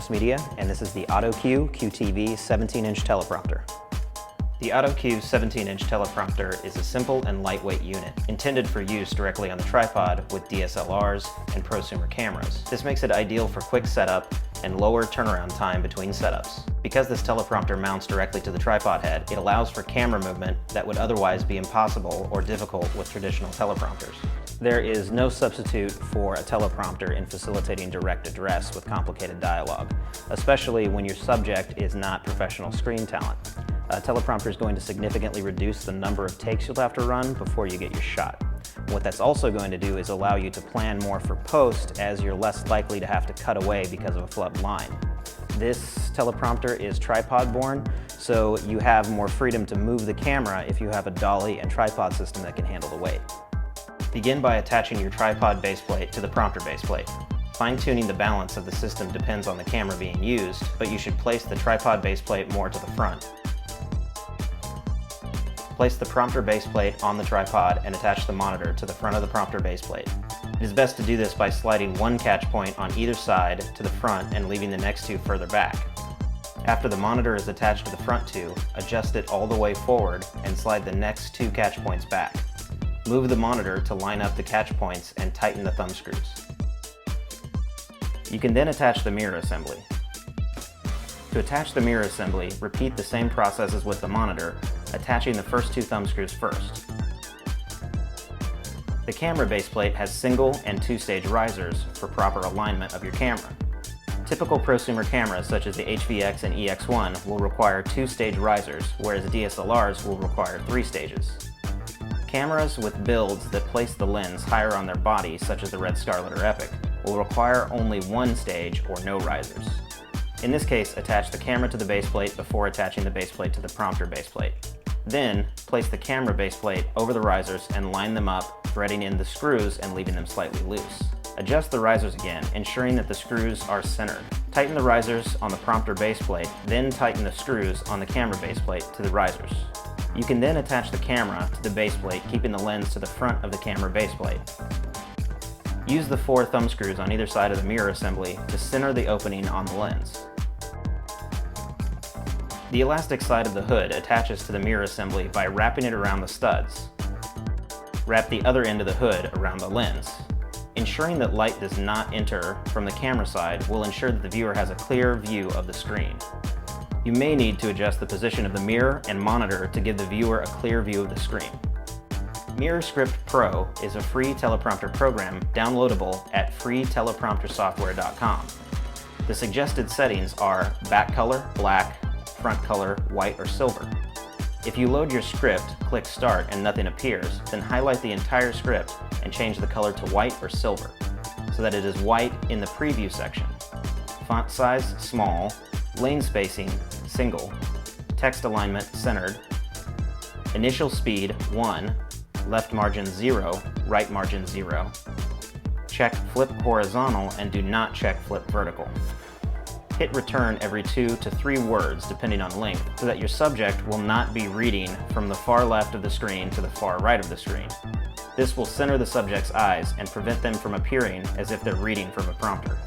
Magnanimous Media, and this is the AutoQue QTV 17-inch teleprompter. The AutoQue 17-inch teleprompter is a simple and lightweight unit, intended for use directly on the tripod with DSLRs and prosumer cameras. This makes it ideal for quick setup and lower turnaround time between setups. Because this teleprompter mounts directly to the tripod head, it allows for camera movement that would otherwise be impossible or difficult with traditional teleprompters. There is no substitute for a teleprompter in facilitating direct address with complicated dialogue, especially when your subject is not professional screen talent. A teleprompter is going to significantly reduce the number of takes you'll have to run before you get your shot. What that's also going to do is allow you to plan more for post, as you're less likely to have to cut away because of a flubbed line. This teleprompter is tripod-borne, so you have more freedom to move the camera if you have a dolly and tripod system that can handle the weight. Begin by attaching your tripod baseplate to the prompter baseplate. Fine-tuning the balance of the system depends on the camera being used, but you should place the tripod baseplate more to the front. Place the prompter baseplate on the tripod and attach the monitor to the front of the prompter baseplate. It is best to do this by sliding one catch point on either side to the front and leaving the next two further back. After the monitor is attached to the front two, adjust it all the way forward and slide the next two catch points back. Move the monitor to line up the catch points and tighten the thumb screws. You can then attach the mirror assembly. To attach the mirror assembly, repeat the same process as with the monitor, attaching the first two thumb screws first. The camera baseplate has single and two-stage risers for proper alignment of your camera. Typical prosumer cameras such as the HVX and EX1 will require two-stage risers, whereas DSLRs will require three stages. Cameras with builds that place the lens higher on their body, such as the Red Scarlet or Epic, will require only one stage or no risers. In this case, attach the camera to the baseplate before attaching the baseplate to the prompter baseplate. Then, place the camera baseplate over the risers and line them up, threading in the screws and leaving them slightly loose. Adjust the risers again, ensuring that the screws are centered. Tighten the risers on the prompter baseplate, then tighten the screws on the camera baseplate to the risers. You can then attach the camera to the baseplate, keeping the lens to the front of the camera baseplate. Use the four thumb screws on either side of the mirror assembly to center the opening on the lens. The elastic side of the hood attaches to the mirror assembly by wrapping it around the studs. Wrap the other end of the hood around the lens. Ensuring that light does not enter from the camera side will ensure that the viewer has a clear view of the screen. You may need to adjust the position of the mirror and monitor to give the viewer a clear view of the screen. MirrorScript Pro is a free teleprompter program downloadable at freetelepromptersoftware.com. The suggested settings are back color, black, front color, white, or silver. If you load your script, click Start and nothing appears, then highlight the entire script and change the color to white or silver, so that it is white in the preview section. Font size, small. Lane spacing, single. Text alignment, centered. Initial speed, 1. Left margin 0, right margin 0. Check flip horizontal and do not check flip vertical. Hit return every 2 to 3 words depending on length, so that your subject will not be reading from the far left of the screen to the far right of the screen. This will center the subject's eyes and prevent them from appearing as if they're reading from a prompter.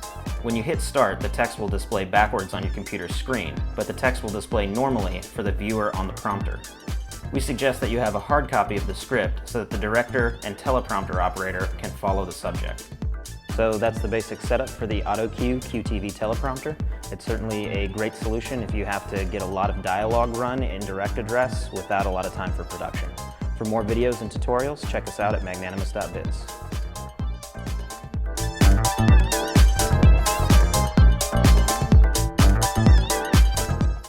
When you hit start, the text will display backwards on your computer's screen, but the text will display normally for the viewer on the prompter. We suggest that you have a hard copy of the script so that the director and teleprompter operator can follow the subject. So that's the basic setup for the AutoQue QTV teleprompter. It's certainly a great solution if you have to get a lot of dialogue run in direct address without a lot of time for production. For more videos and tutorials, check us out at magnanimous.biz.